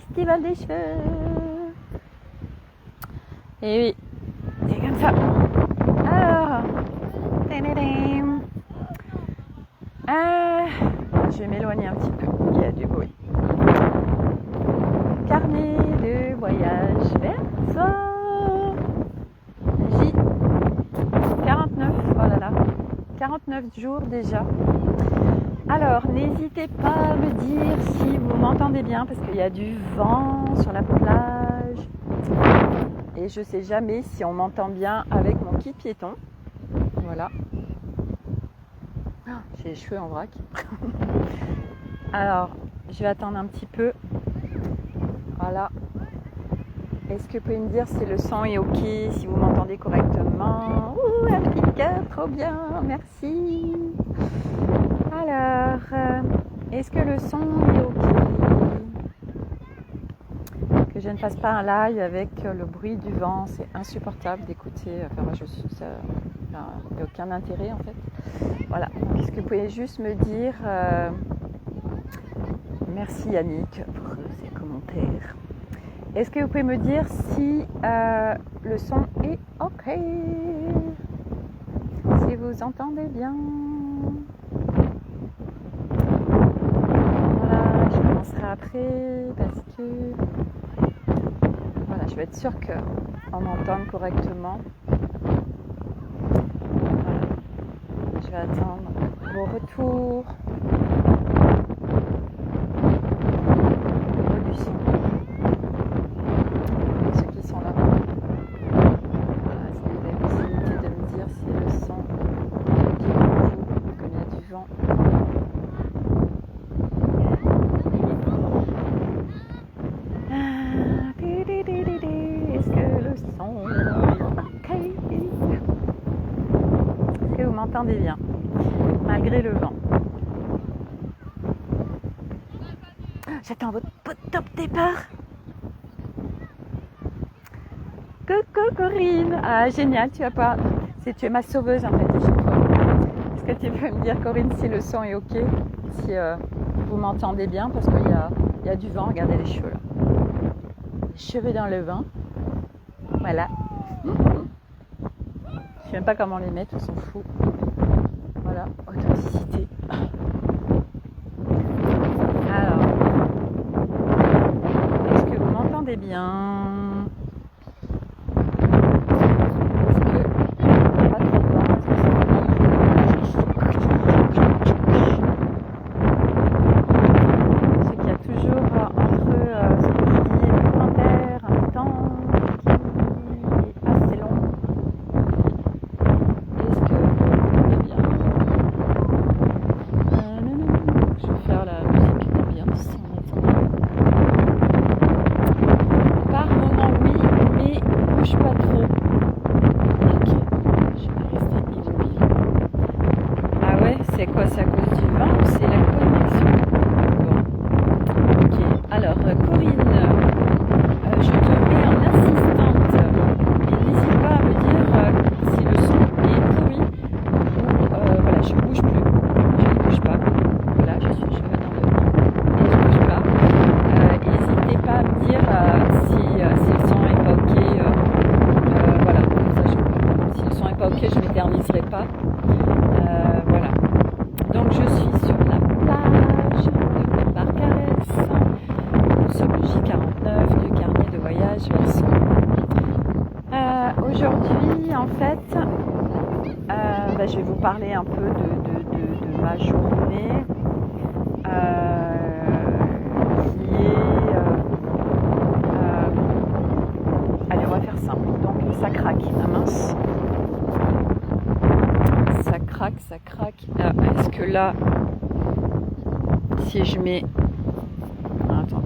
festival des cheveux. Et oui, c'est comme ça. Alors, je vais m'éloigner un petit peu, il y a du bruit. Carnet de voyage verso J 49, oh là là, 49 jours déjà. Alors, n'hésitez pas à me dire si vous m'entendez bien parce qu'il y a du vent sur la plage. Et je sais jamais si on m'entend bien avec mon kit piéton. Voilà. J'ai les cheveux en vrac. Alors, je vais attendre un petit peu. Voilà. Est-ce que vous pouvez me dire si le son est ok, si vous m'entendez correctement? Ouh, un petit cœur, trop bien, merci. Alors, est-ce que le son est ok? Que je ne fasse pas un live avec le bruit du vent, c'est insupportable d'écouter. Enfin, moi, il n'y a aucun intérêt en fait. Voilà. Est-ce que vous pouvez juste me dire merci Yannick pour ces commentaires. Est-ce que vous pouvez me dire si le son est ok? Si vous entendez bien? Voilà, je commencerai après parce que voilà, je vais être sûre qu'on m'entende correctement. Voilà. Je vais attendre vos retours. Du son. Ceux qui sont là. Voilà, est-ce que vous avez la possibilité de me dire si le son est ok pour vous, comme il y a du vent? Est-ce que le son est ok? Est-ce que vous m'entendez bien, malgré le vent? J'attends votre top départ. Coucou Corinne. Ah génial, tu es ma sauveuse en fait à chaque fois. Est-ce que tu peux me dire Corinne si le son est ok, si vous m'entendez bien parce qu'il y a du vent, regardez les cheveux là. Les cheveux dans le vent. Voilà. Je sais même pas comment les mettre, on s'en fout. Voilà, authenticité. Alors, est-ce que vous m'entendez bien? Est-ce que pas trop de vent? Je sais qu'il y a toujours entre ce que je dis et le commentaire un temps qui est assez long. Est-ce que vous m'entendez bien? Je vais faire la musique ambiance. Par moment oui, mais bouge pas trop. Ok, je vais rester immobile. Ah ouais, c'est quoi? C'est à cause du vent ou c'est la connexion? Bon, ok. Alors Corinne, je te mets en assistante. Et n'hésite pas à me dire si le son est pourri ou voilà, je bouge plus. Je ne bouge pas. Voilà, je suis dans le vent et je ne bouge pas. N'hésitez pas à me dire si le son est pas ok. Voilà, comme ça, si le son est pas ok, je ne m'éterniserai pas. Voilà. Donc je suis sur la plage de Barcarès. Nous sommes le J49 du carnet de voyage verso. Aujourd'hui, en fait, je vais vous parler un peu de ma journée qui est... allez, on va faire simple. Donc, ça craque. Ah mince. Ça craque. Est-ce que là, si je mets... Attends.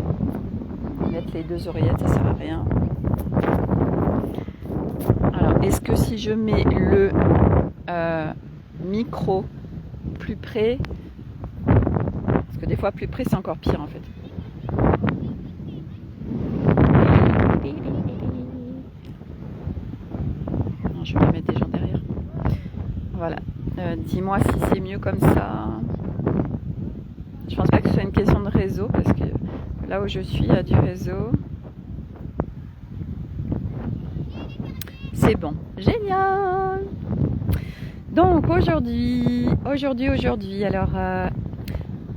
Mettre les deux oreillettes, ça sert à rien. Alors, est-ce que si je mets le micro plus près, parce que des fois plus près c'est encore pire en fait. Non, je vais mettre des gens derrière. Voilà. Dis-moi si c'est mieux comme ça. Je pense pas que ce soit une question de réseau parce que là où je suis, il y a du réseau. C'est bon, génial. Donc aujourd'hui, alors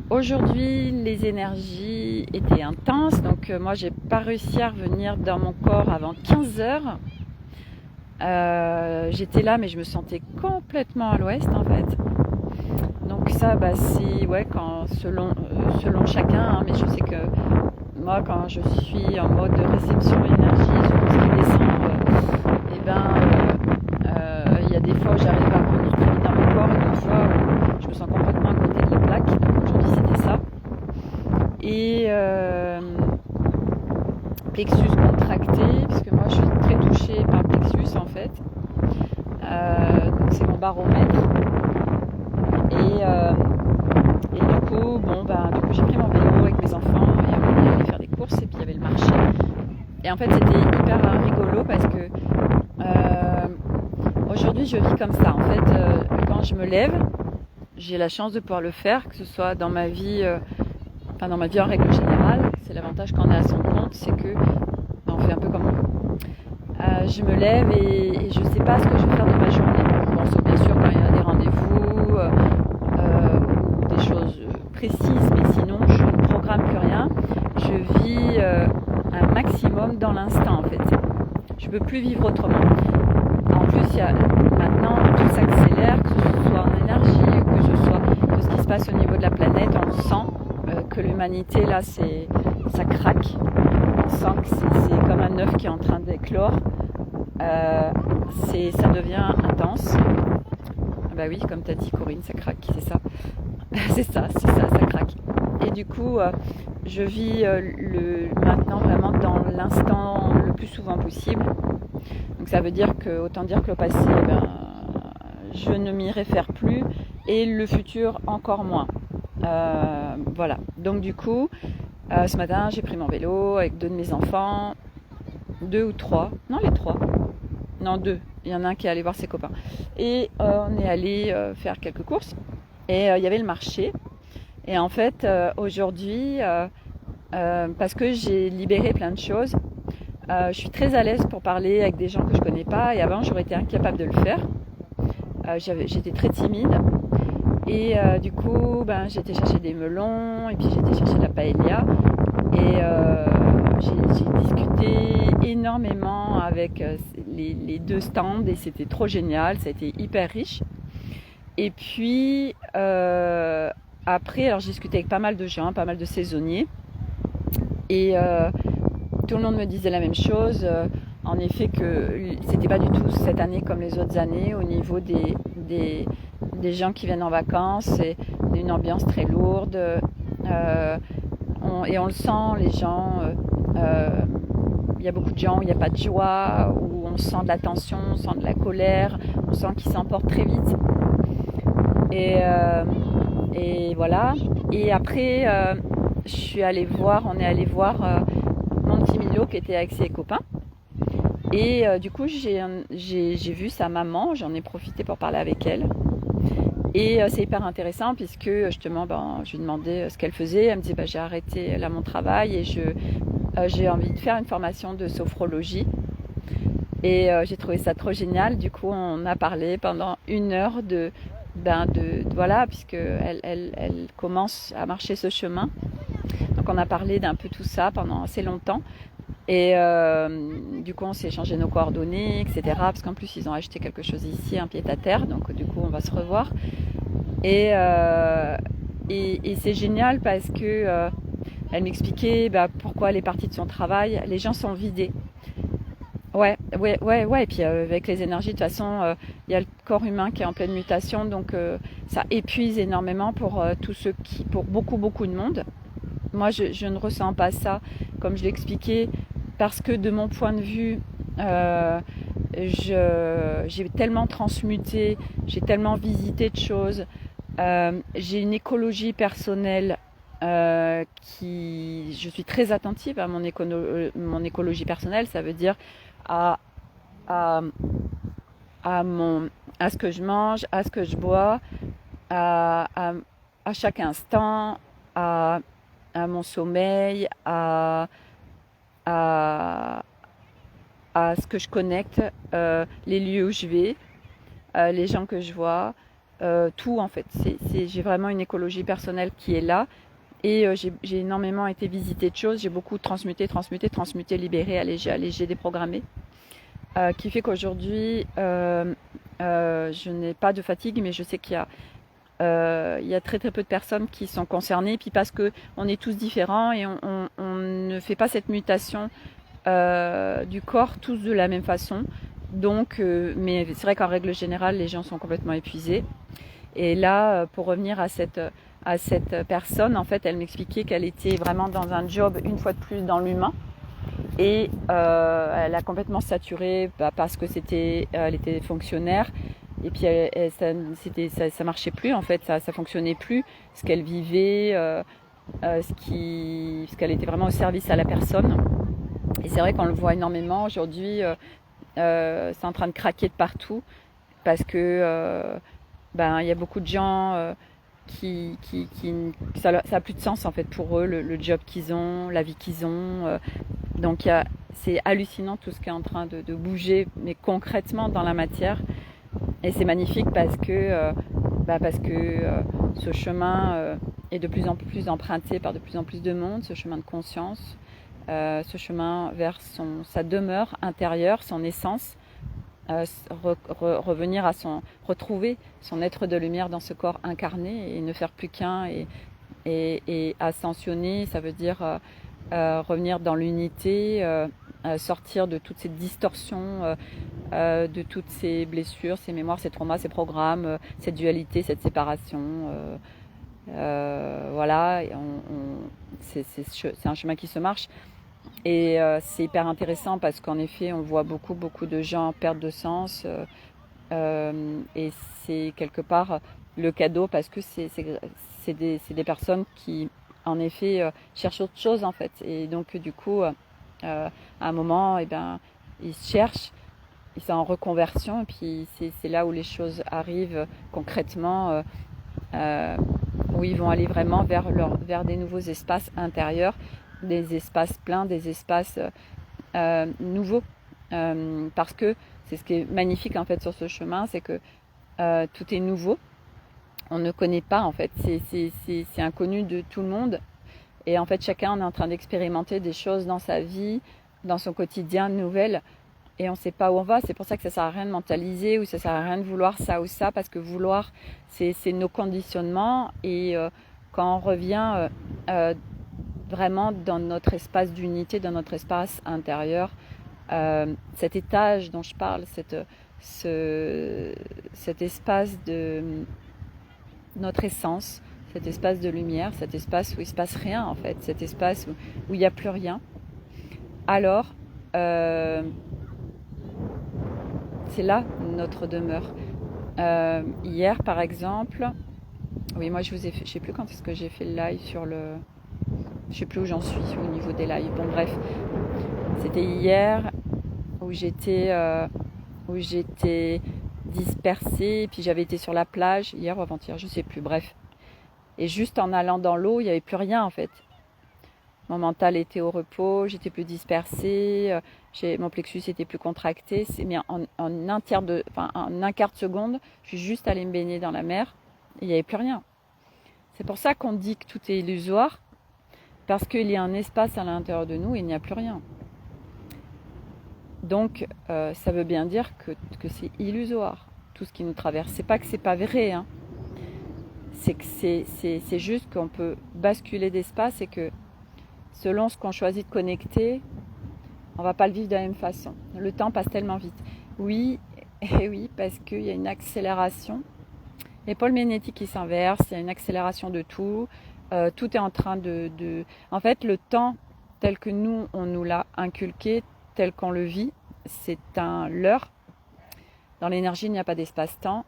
aujourd'hui les énergies étaient intenses, donc moi j'ai pas réussi à revenir dans mon corps avant 15 heures. J'étais là mais je me sentais complètement à l'ouest en fait. Donc ça c'est ouais quand selon chacun, hein, mais je sais que moi quand je suis en mode de réception énergie, selon ce qui descend, et il y a des fois où j'arrive à revenir très vite dans mon corps et d'autres fois où je me sens complètement à côté de la plaque. Donc aujourd'hui c'était ça. Et plexus contracté, puisque moi je suis très touchée par le plexus en fait. Donc c'est mon baromètre. Et du coup, du coup j'ai pris mon vélo avec mes enfants et on est allé faire des courses et puis il y avait le marché. Et en fait c'était hyper rigolo parce que aujourd'hui je vis comme ça. En fait quand je me lève, j'ai la chance de pouvoir le faire, que ce soit dans ma vie, dans ma vie en règle générale. C'est l'avantage quand on est à son compte, c'est que on fait un peu comme on peut. Je me lève et je ne sais pas ce que je vais faire de ma journée. Bon, sauf bien sûr quand il y a des rendez-vous ou des choses précises, mais sinon je ne programme plus rien. Je vis un maximum dans l'instant en fait. Je ne peux plus vivre autrement. En plus, maintenant tout s'accélère, que ce soit en énergie ou que ce soit de ce qui se passe au niveau de la planète. On sent que l'humanité là, ça craque. On sent que c'est comme un œuf qui est en train d'éclore. Ça devient intense. Bah oui, comme tu as dit Corinne, ça craque, c'est ça. c'est ça craque. Et du coup, je vis maintenant vraiment dans l'instant le plus souvent possible. Donc ça veut dire que, autant dire que le passé, je ne m'y réfère plus et le futur encore moins. Voilà. Donc du coup, ce matin, j'ai pris mon vélo avec 2 de mes enfants, 2 ou 3, non les 3, non 2. Il y en a un qui est allé voir ses copains. Et on est allé faire quelques courses et il y avait le marché. Et en fait, aujourd'hui, parce que j'ai libéré plein de choses, je suis très à l'aise pour parler avec des gens que je connais pas et avant j'aurais été incapable de le faire. J'étais très timide et du coup j'étais chercher des melons et puis j'étais chercher de la paella et j'ai discuté énormément avec les 2 stands et c'était trop génial, ça a été hyper riche. Et puis après, alors j'ai discuté avec pas mal de gens, pas mal de saisonniers et tout le monde me disait la même chose, en effet que c'était pas du tout cette année comme les autres années au niveau des gens qui viennent en vacances, c'est une ambiance très lourde et on le sent, les gens, il y a beaucoup de gens où il n'y a pas de joie, où on sent de la tension, on sent de la colère, on sent qu'ils s'emportent très vite et voilà. Et après on est allé voir mon petit Milo qui était avec ses copains et du coup j'ai vu sa maman, j'en ai profité pour parler avec elle et c'est hyper intéressant puisque justement je lui demandais ce qu'elle faisait. Elle me disait j'ai arrêté là mon travail et j'ai envie de faire une formation de sophrologie et j'ai trouvé ça trop génial. Du coup on a parlé pendant 1 heure de voilà, puisque elle commence à marcher ce chemin. Donc on a parlé d'un peu tout ça pendant assez longtemps et du coup on s'est échangé nos coordonnées, etc. Parce qu'en plus ils ont acheté quelque chose ici, un pied-à-terre, donc du coup on va se revoir et c'est génial parce que elle m'expliquait pourquoi elle est partie de son travail. Les gens sont vidés. Ouais. Et puis avec les énergies, de toute façon, il y a le corps humain qui est en pleine mutation, donc ça épuise énormément pour pour beaucoup de monde. Moi, je ne ressens pas ça, comme je l'expliquais, parce que de mon point de vue, j'ai tellement transmuté, j'ai tellement visité de choses, j'ai une écologie personnelle. Je suis très attentive à mon écologie personnelle, ça veut dire à ce que je mange, à ce que je bois, à chaque instant, à à mon sommeil, à, à ce que je connecte, les lieux où je vais, les gens que je vois, tout en fait. J'ai vraiment une écologie personnelle qui est là. Et j'ai énormément été visiter de choses, j'ai beaucoup transmuté, libéré, allégé, déprogrammé. Qui fait qu'aujourd'hui, je n'ai pas de fatigue, mais je sais il y a très très peu de personnes qui sont concernées. Puis parce que on est tous différents et on ne fait pas cette mutation du corps tous de la même façon. Donc, mais c'est vrai qu'en règle générale, les gens sont complètement épuisés. Et là, pour revenir à cette personne, en fait, elle m'expliquait qu'elle était vraiment dans un job, une fois de plus, dans l'humain. Et elle a complètement saturé parce que elle était fonctionnaire. Et puis ça marchait plus en fait, ça fonctionnait plus. Ce qu'elle vivait, ce qu'elle était vraiment au service à la personne. Et c'est vrai qu'on le voit énormément aujourd'hui. C'est en train de craquer de partout parce que il y a beaucoup de gens ça a plus de sens en fait pour eux, le job qu'ils ont, la vie qu'ils ont. Donc c'est hallucinant tout ce qui est en train de bouger, mais concrètement dans la matière. Et c'est magnifique parce que ce chemin est de plus en plus emprunté par de plus en plus de monde, ce chemin de conscience, ce chemin vers sa demeure intérieure, son essence, revenir retrouver son être de lumière dans ce corps incarné et ne faire plus qu'un et ascensionner, ça veut dire revenir dans l'unité, sortir de toutes ces distorsions, de toutes ces blessures, ces mémoires, ces traumas, ces programmes, cette dualité, cette séparation. Voilà, c'est un chemin qui se marche. Et c'est hyper intéressant parce qu'en effet, on voit beaucoup de gens perdre de sens. Et c'est quelque part le cadeau parce que c'est des personnes qui, en effet, cherchent autre chose en fait. Et donc, du coup, à un moment, ils cherchent, ils sont en reconversion. Et puis, c'est là où les choses arrivent concrètement, où ils vont aller vraiment vers des nouveaux espaces intérieurs, des espaces pleins, des espaces nouveaux. Parce que c'est ce qui est magnifique en fait sur ce chemin, c'est que tout est nouveau. On ne connaît pas en fait, c'est inconnu de tout le monde. Et en fait, chacun est en train d'expérimenter des choses dans sa vie, dans son quotidien nouvelles. Et on ne sait pas où on va. C'est pour ça que ça ne sert à rien de mentaliser ou ça ne sert à rien de vouloir ça ou ça. Parce que vouloir, c'est nos conditionnements. Et quand on revient vraiment dans notre espace d'unité, dans notre espace intérieur, cet étage dont je parle, cet espace de notre essence, cet espace de lumière, cet espace où il ne se passe rien en fait, cet espace où il n'y a plus rien, alors c'est là notre demeure. Hier par exemple, oui moi je sais plus quand est-ce que j'ai fait le live sur le... Je sais plus où j'en suis au niveau des lives. Bon bref, c'était hier où j'étais dispersée, et puis j'avais été sur la plage hier ou avant-hier, je sais plus, bref. Et juste en allant dans l'eau, il n'y avait plus rien en fait. Mon mental était au repos, j'étais plus dispersée, mon plexus était plus contracté. Mais en un quart de seconde, je suis juste allée me baigner dans la mer et il n'y avait plus rien. C'est pour ça qu'on dit que tout est illusoire, parce qu'il y a un espace à l'intérieur de nous et il n'y a plus rien. Donc, ça veut bien dire que c'est illusoire, tout ce qui nous traverse. C'est pas que c'est pas vrai, hein. C'est que c'est juste qu'on peut basculer d'espace et que selon ce qu'on choisit de connecter, on va pas le vivre de la même façon. Le temps passe tellement vite. Oui, et oui, parce qu'il y a une accélération. Les pôles magnétiques qui s'inversent, il y a une accélération de tout. Tout est en train En fait, le temps tel que on nous l'a inculqué, tel qu'on le vit, c'est un leurre. Dans l'énergie, il n'y a pas d'espace-temps.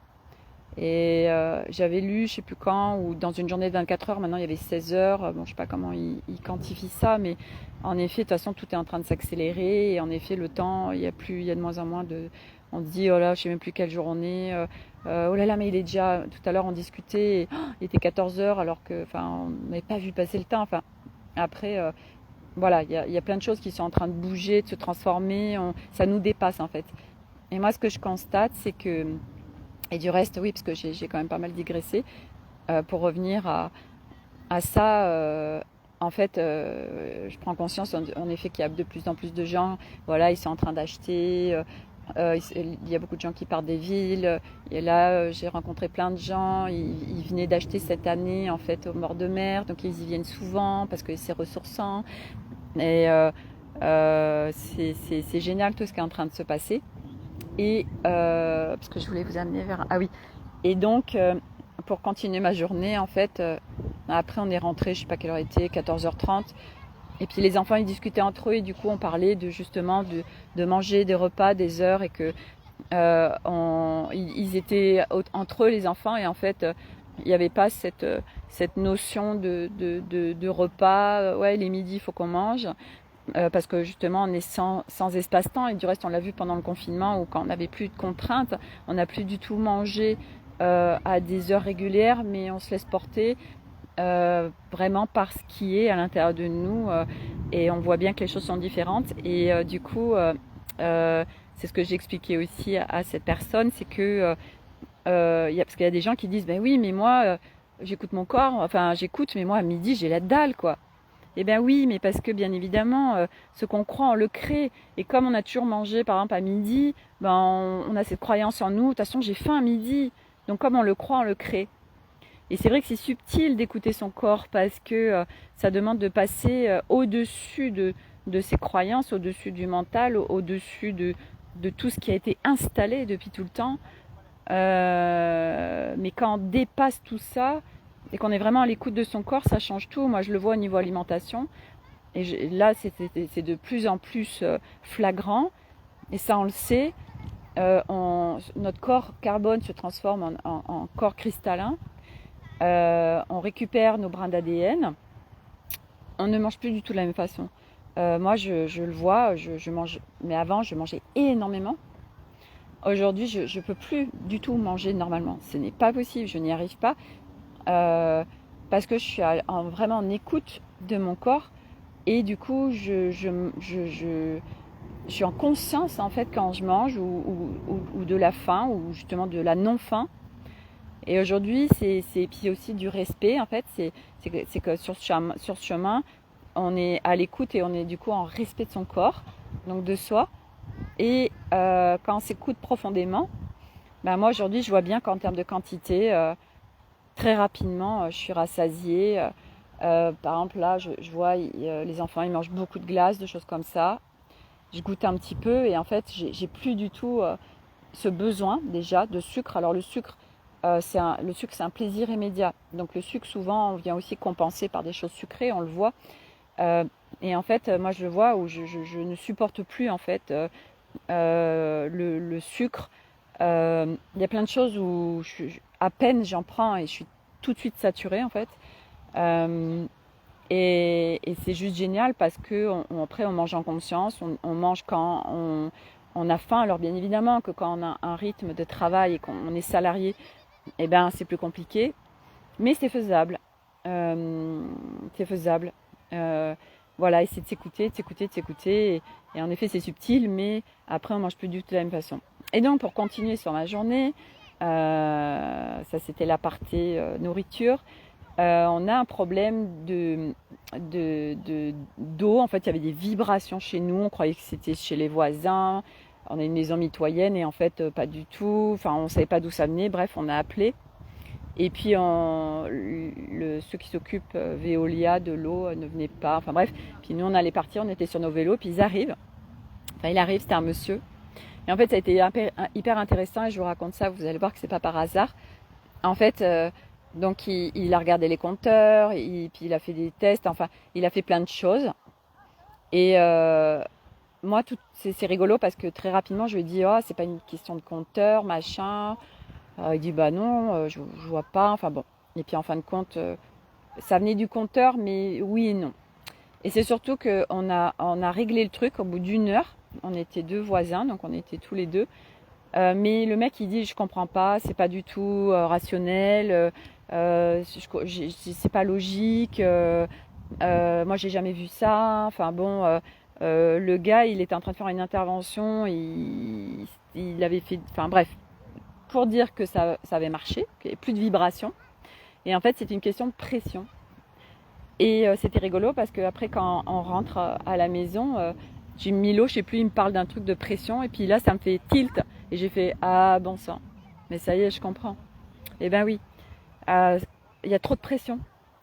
Et j'avais lu, je sais plus quand, ou dans une journée de 24 heures, maintenant il y avait 16 heures. Bon, je sais pas comment ils quantifient ça, mais en effet, de toute façon, tout est en train de s'accélérer. Et en effet, le temps, il y a de moins en moins de... On se dit, oh là, je sais même plus quel jour on est. Oh là là, mais il est déjà... Tout à l'heure, on discutait, il était 14 heures, alors que, on n'avait pas vu passer le temps. Après, voilà, il y a plein de choses qui sont en train de bouger, de se transformer. Ça nous dépasse en fait. Et moi, ce que je constate, c'est que, et du reste, oui, parce que j'ai quand même pas mal digressé, pour revenir à ça, en fait, je prends conscience en effet qu'il y a de plus en plus de gens, voilà, ils sont en train d'acheter. Il y a beaucoup de gens qui partent des villes. Et là, j'ai rencontré plein de gens. Ils venaient d'acheter cette année, en fait, au bord de mer. Donc, ils y viennent souvent parce que c'est ressourçant. Et c'est génial tout ce qui est en train de se passer. Et parce que je voulais vous amener vers... Ah oui. Et donc, pour continuer ma journée, en fait, après, on est rentré, je sais pas quelle heure il était, 14h30. Et puis les enfants, ils discutaient entre eux et du coup, on parlait de justement de manger des repas, des heures et que ils étaient entre eux, les enfants, et en fait, il n'y avait pas cette notion de repas. Ouais, les midis, il faut qu'on mange. Parce que justement, on est sans espace-temps. Et du reste, on l'a vu pendant le confinement où quand on n'avait plus de contraintes, on n'a plus du tout mangé à des heures régulières, mais on se laisse porter vraiment par ce qui est à l'intérieur de nous, et on voit bien que les choses sont différentes et du coup c'est ce que j'ai expliqué aussi à cette personne, c'est que parce qu'il y a des gens qui disent ben oui mais moi j'écoute mon corps, enfin j'écoute mais moi à midi j'ai la dalle quoi. Eh bien oui, mais parce que bien évidemment, ce qu'on croit, on le crée. Et comme on a toujours mangé, par exemple, à midi, ben, on a cette croyance en nous. De toute façon, j'ai faim à midi. Donc comme on le croit, on le crée. Et c'est vrai que c'est subtil d'écouter son corps parce que ça demande de passer au-dessus de ses croyances, au-dessus du mental, au-dessus de tout ce qui a été installé depuis tout le temps. Mais quand on dépasse tout ça et qu'on est vraiment à l'écoute de son corps, ça change tout. Moi, je le vois au niveau alimentation. Et là, c'est de plus en plus flagrant. Et ça, on le sait. Notre corps carbone se transforme en corps cristallin. On récupère nos brins d'ADN. On ne mange plus du tout de la même façon. Moi, je le vois, je mange, mais avant, je mangeais énormément. Aujourd'hui, je ne peux plus du tout manger normalement. Ce n'est pas possible, je n'y arrive pas. Parce que je suis vraiment en écoute de mon corps. Et du coup, je suis en conscience en fait quand je mange ou de la faim ou justement de la non-faim. Et aujourd'hui, c'est puis aussi du respect en fait. C'est que sur ce chemin, on est à l'écoute et on est du coup en respect de son corps, donc de soi. Et quand on s'écoute profondément, ben moi aujourd'hui, je vois bien qu'en termes de quantité, très rapidement, je suis rassasiée. Par exemple, là, je vois les enfants, ils mangent beaucoup de glace, de choses comme ça. Je goûte un petit peu et en fait, j'ai plus du tout ce besoin déjà de sucre. Alors le sucre, le sucre, c'est un plaisir immédiat. Donc le sucre, souvent, on vient aussi compenser par des choses sucrées, on le voit. Euh, et en fait, moi, je le vois où je ne supporte plus en fait le sucre. Il y a plein de choses où à peine j'en prends et je suis tout de suite saturée en fait. Euh, et c'est juste génial parce que après on mange en conscience, on mange quand on a faim. Alors bien évidemment que quand on a un rythme de travail et qu'on est salarié, eh ben c'est plus compliqué, mais c'est faisable. C'est faisable. Euh, voilà, essayer de s'écouter, de s'écouter, de s'écouter. Et en effet, c'est subtil, mais après, on mange plus du tout de la même façon. Et donc, pour continuer sur ma journée, ça c'était la partie nourriture. On a un problème d'eau. En fait, il y avait des vibrations chez nous. On croyait que c'était chez les voisins. On a une maison mitoyenne et en fait, pas du tout. Enfin, on ne savait pas d'où ça venait. Bref, on a appelé. Et puis ceux qui s'occupent Veolia de l'eau ne venaient pas. Enfin bref, puis nous on allait partir, on était sur nos vélos, puis ils arrivent. Enfin il arrive, c'était un monsieur. Et en fait ça a été hyper intéressant et je vous raconte ça, vous allez voir que c'est pas par hasard. En fait, donc il a regardé les compteurs, puis il a fait des tests, enfin il a fait plein de choses. Et moi c'est rigolo parce que très rapidement je lui ai dit oh c'est pas une question de compteur, machin. Il dit bah non, je vois pas, enfin bon. Et puis en fin de compte, ça venait du compteur, mais oui et non. Et c'est surtout qu'on a réglé le truc au bout d'une heure. On était deux voisins, donc on était tous les deux. Mais le mec il dit je comprends pas, c'est pas du tout rationnel, c'est pas logique. Moi, j'ai jamais vu ça. Enfin bon, le gars, il était en train de faire une intervention. Il avait fait. Enfin bref, pour dire que ça avait marché, qu'il n'y avait plus de vibration. Et en fait, c'était une question de pression. Et c'était rigolo parce qu'après, quand on rentre à la maison, Milo, je sais plus, il me parle d'un truc de pression. Et puis là, ça me fait tilt. Et j'ai fait ah bon sang. Mais ça y est, je comprends. Eh ben oui, il y a trop de pression.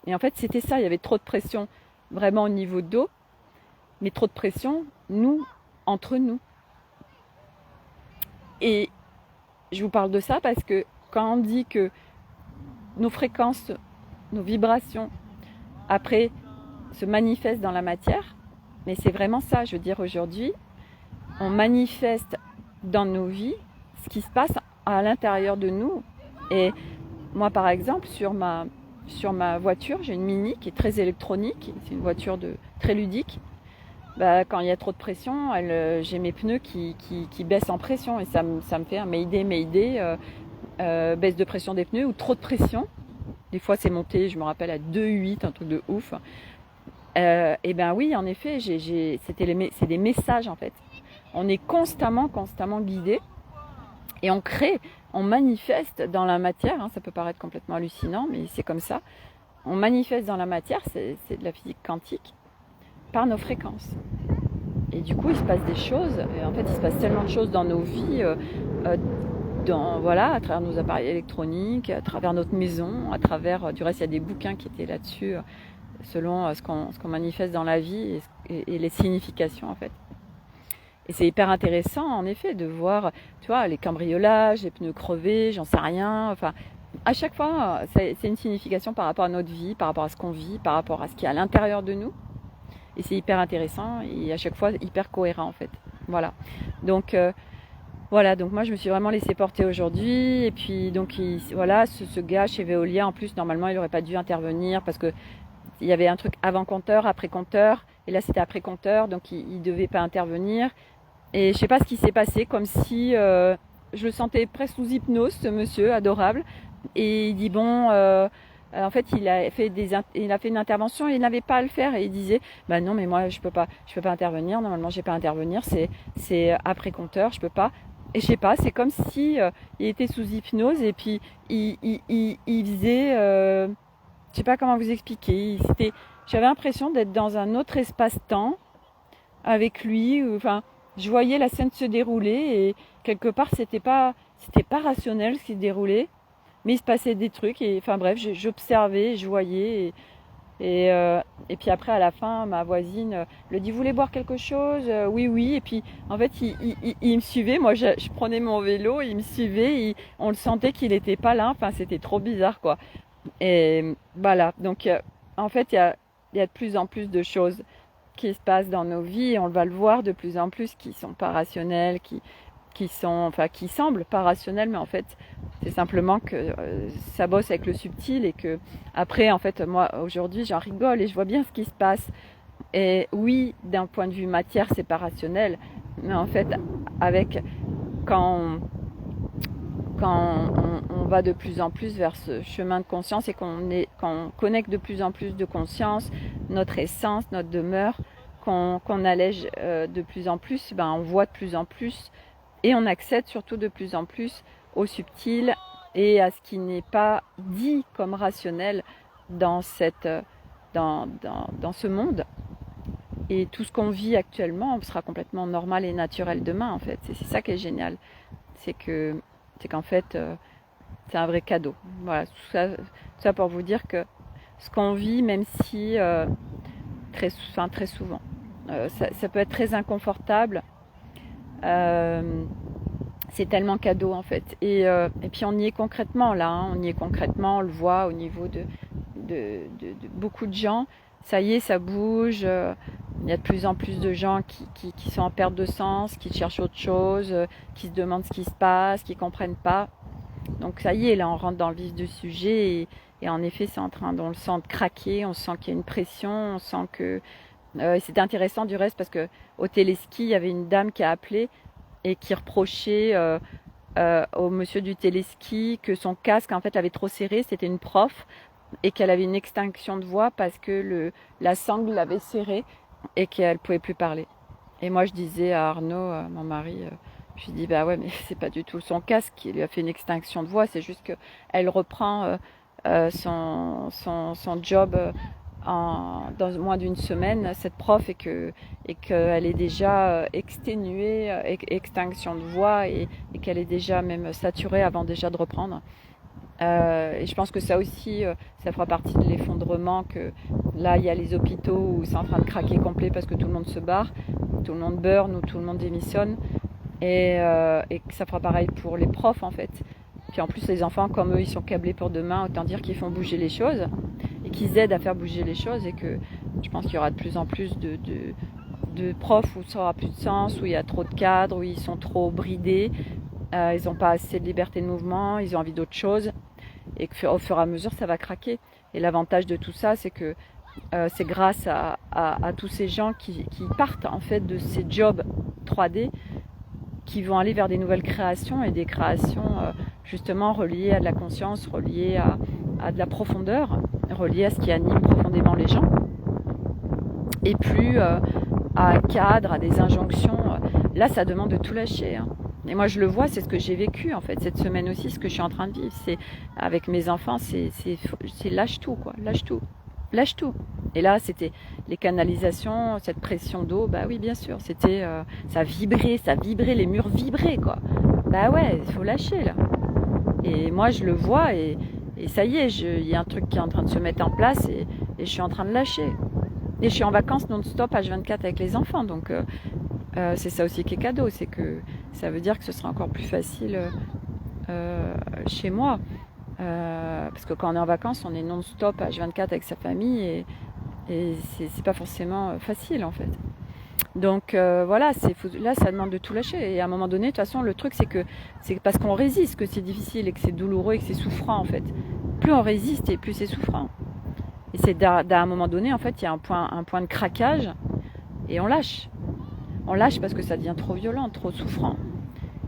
Et en fait, c'était ça, il y avait trop de pression vraiment au niveau d'eau, mais trop de pression, nous, entre nous. Et je vous parle de ça parce que quand on dit que nos fréquences, nos vibrations, après, se manifestent dans la matière, mais c'est vraiment ça, je veux dire, aujourd'hui, on manifeste dans nos vies ce qui se passe à l'intérieur de nous. Et moi, par exemple, sur ma voiture, j'ai une Mini qui est très électronique, c'est une voiture très ludique. Bah, quand il y a trop de pression, j'ai mes pneus qui baissent en pression et ça me fait un mayday, baisse de pression des pneus ou trop de pression. Des fois, c'est monté, je me rappelle, à 2,8, un truc de ouf. Et ben oui, en effet, c'est des messages en fait. On est constamment guidé et on crée, on manifeste dans la matière. Ça peut paraître complètement hallucinant, mais c'est comme ça. On manifeste dans la matière, c'est de la physique quantique, par nos fréquences. Et du coup, il se passe des choses. Et en fait, il se passe tellement de choses dans nos vies, voilà, à travers nos appareils électroniques, à travers notre maison, à travers. Du reste, il y a des bouquins qui étaient là-dessus, selon ce qu'on manifeste dans la vie et les significations, en fait. Et c'est hyper intéressant, en effet, de voir, tu vois, les cambriolages, les pneus crevés, j'en sais rien. Enfin, à chaque fois, c'est une signification par rapport à notre vie, par rapport à ce qu'on vit, par rapport à ce qui est à l'intérieur de nous. Et c'est hyper intéressant et à chaque fois hyper cohérent en fait. Voilà. Donc voilà, donc moi je me suis vraiment laissée porter aujourd'hui. Et puis donc voilà, ce gars chez Veolia, en plus normalement il n'aurait pas dû intervenir parce que il y avait un truc avant compteur, après compteur, et là c'était après compteur, donc il devait pas intervenir. Et je sais pas ce qui s'est passé, comme si je le sentais presque sous hypnose, ce monsieur adorable. Et il dit bon, en fait il a fait une intervention et il n'avait pas à le faire et il disait bah non mais moi je peux pas intervenir. Normalement j'ai pas à intervenir, c'est après compteur, je peux pas. Et je sais pas, c'est comme si il était sous hypnose et puis il faisait, je sais pas comment vous expliquer. J'avais l'impression d'être dans un autre espace-temps avec lui. Enfin, je voyais la scène se dérouler et quelque part c'était pas rationnel ce qui se déroulait, mais il se passait des trucs et enfin bref, j'observais, je voyais et puis après à la fin ma voisine le dit vous voulez boire quelque chose? Oui oui, et puis en fait il me suivait, moi je prenais mon vélo, il me suivait, on le sentait qu'il n'était pas là, enfin c'était trop bizarre quoi. Et voilà, donc en fait il y a de plus en plus de choses qui se passent dans nos vies et on va le voir de plus en plus qui sont pas rationnelles, qui semblent pas rationnelles, mais en fait c'est simplement que ça bosse avec le subtil et que après en fait moi aujourd'hui j'en rigole et je vois bien ce qui se passe. Et oui, d'un point de vue matière c'est pas rationnel, mais en fait avec quand on va de plus en plus vers ce chemin de conscience et quand on connecte de plus en plus de conscience, notre essence, notre demeure, qu'on allège de plus en plus, ben on voit de plus en plus et on accède surtout de plus en plus au subtil et à ce qui n'est pas dit comme rationnel dans ce monde. Et tout ce qu'on vit actuellement sera complètement normal et naturel demain en fait. C'est ça qui est génial. C'est qu'en fait, c'est un vrai cadeau. Voilà, tout ça pour vous dire que ce qu'on vit, même si très souvent, ça peut être très inconfortable, c'est tellement cadeau en fait. Et puis on y est concrètement là, on y est concrètement, on le voit au niveau de beaucoup de gens. Ça y est, ça bouge. Il y a de plus en plus de gens qui sont en perte de sens, qui cherchent autre chose, qui se demandent ce qui se passe, qui ne comprennent pas. Donc ça y est, là on rentre dans le vif du sujet et en effet c'est en train, on le sent de craquer, on sent qu'il y a une pression, on sent que... c'était intéressant du reste parce que au téléski, il y avait une dame qui a appelé et qui reprochait au monsieur du téléski que son casque en fait l'avait trop serré, c'était une prof. et qu'elle avait une extinction de voix parce que la sangle l'avait serrée et qu'elle ne pouvait plus parler. Et moi je disais à Arnaud, mon mari, je lui dis bah ouais mais c'est pas du tout son casque qui lui a fait une extinction de voix, c'est juste qu'elle reprend son job dans moins d'une semaine, cette prof, et qu'elle est déjà exténuée, extinction de voix, et qu'elle est déjà même saturée avant déjà de reprendre. Et je pense que ça aussi, ça fera partie de l'effondrement, que là il y a les hôpitaux où c'est en train de craquer complet parce que tout le monde se barre, tout le monde burn ou tout le monde démissionne, et que ça fera pareil pour les profs en fait. Puis en plus les enfants, comme eux ils sont câblés pour demain, autant dire qu'ils font bouger les choses et qu'ils aident à faire bouger les choses, et que je pense qu'il y aura de plus en plus de profs où ça aura plus de sens, où il y a trop de cadres, où ils sont trop bridés, ils n'ont pas assez de liberté de mouvement, ils ont envie d'autre chose, et qu'au fur et à mesure ça va craquer. Et l'avantage de tout ça, c'est que c'est grâce à tous ces gens qui partent en fait de ces jobs 3D, qui vont aller vers des nouvelles créations, et des créations justement reliées à de la conscience, reliées à de la profondeur, reliées à ce qui anime profondément les gens, et plus à un cadre, à des injonctions. Là ça demande de tout lâcher, hein. Et moi je le vois, c'est ce que j'ai vécu en fait cette semaine aussi, ce que je suis en train de vivre, c'est avec mes enfants, c'est lâche tout quoi, lâche tout, lâche tout. Et là c'était les canalisations, cette pression d'eau, bah oui bien sûr, c'était ça vibrait, les murs vibraient quoi. Bah ouais, il faut lâcher là. Et moi je le vois, et ça y est, il y a un truc qui est en train de se mettre en place, et je suis en train de lâcher. Et je suis en vacances non-stop H24 avec les enfants, donc c'est ça aussi qui est cadeau, c'est que ça veut dire que ce sera encore plus facile chez moi. Parce que quand on est en vacances, on est non-stop H24 avec sa famille, et c'est pas forcément facile en fait. Donc voilà, là ça demande de tout lâcher. Et à un moment donné, de toute façon, le truc c'est que c'est parce qu'on résiste que c'est difficile, et que c'est douloureux, et que c'est souffrant en fait. Plus on résiste, et plus c'est souffrant. Et c'est à un moment donné, en fait, il y a un point de craquage, et on lâche. On lâche parce que ça devient trop violent, trop souffrant.